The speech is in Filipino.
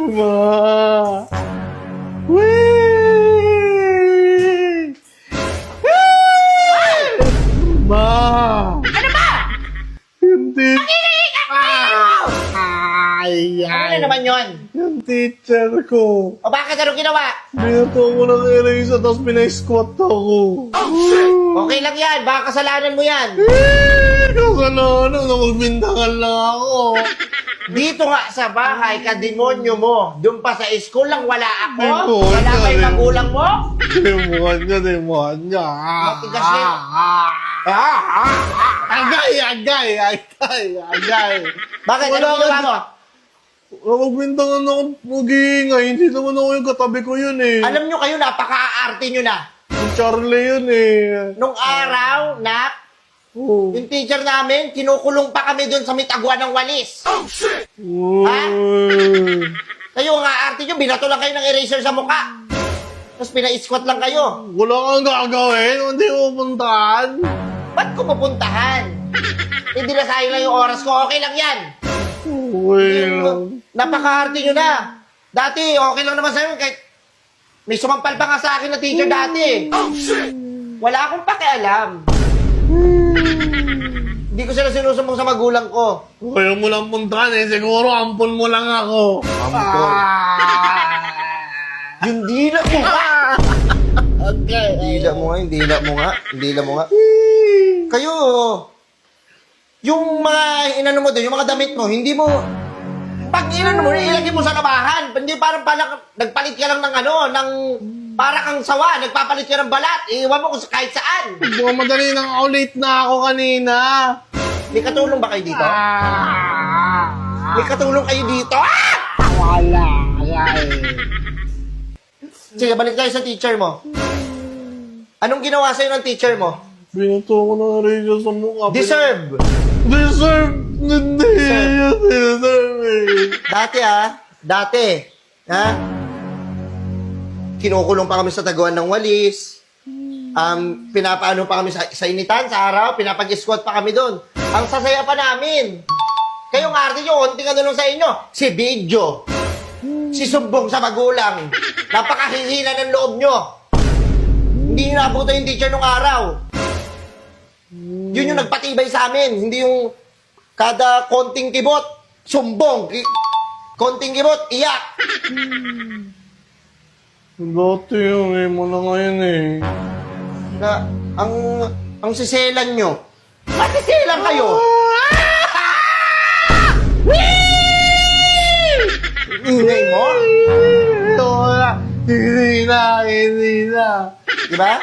Ma! Wee! Ma! Ano ba? Hindi. Ay, Ano na naman yon? Yung teacher ko. O bakit anong ginawa? Binato ko ng eraser tapos pinay-squat ako. Okay lang yan. Baka kasalanan mo yan. Kasalanan na magbintangan lang ako. Dito nga sa bahay, kademonyo mo. Doon pa sa school lang, wala ako. Demonyo, Wala pa yung magulang mo. Demonyo. Matigas yun. Agay. Bakit? Wala Anong ginawa ka- mo? Magbintangan ako, mag-iingay. Hindi naman ako yung katabi ko yun eh. Alam nyo kayo, napaka-aarte nyo na. Yung Charlie yun eh. Nung araw, Oh. yung teacher namin, kinukulong pa kami doon sa mitagwa ng walis. Ha? Kayo nga arte nyo, binato lang kayo ng eraser sa mukha. Tapos pina-squat lang kayo. Wala kang gagawin, hindi mo puntahan. Ba't ko pupuntahan? Hindi na sayang lang yung oras ko, okay lang yan. Well, Napaka-arte nyo na. Dati, okay lang naman sa'yo. Kahit may sumampal pa nga sa akin na teacher dati. Wala akong pakialam. Hindi ko sila sinusumbong sa magulang ko. kaya mo lang puntahan eh. Siguro ampon mo lang ako. Ampon. Yung dila mo nga. Okay. Dila mo nga, yung dila mo nga. Yung dila mo nga. Kayo, yung mga inano mo doon, yung mga damit mo, hindi mo, pag inano mo, ilagay mo sa labahan. Hindi parang nagpalit ka lang ng ano, ng, para kang sawa, nagpapalit ka ng balat. Iwan mo kung kahit saan. Buka madali nang late na ako kanina. May katulong ba kayo dito? May katulong kayo dito? Wala. Sige, balik tayo sa teacher mo. Anong ginawa sa'yo ng teacher mo? Binato ko ng radio sa mukha. Deserve! Deserve! Hindi. Deserve eh. Dati. Ha? Kinukulong pa kami sa taguan ng walis. Pinapaano pa kami sa initan, sa araw. Pinapag-squat pa kami doon. Ang sasaya pa namin. Kayong arte nyo, konti ka na lang sa inyo. Si Bidyo. Si Sumbong sa magulang. Napakahihina ng loob nyo. Hindi nyo naabutan yung teacher nung araw. Yun yung nagpatibay sa amin. Hindi yung kada konting kibot, sumbong. Konting kibot, iyak. Dati yung mo na ngayon eh. Na, ang siselan nyo. Masiselan kayo. Ingay mo? Wala. Hindi na. Diba?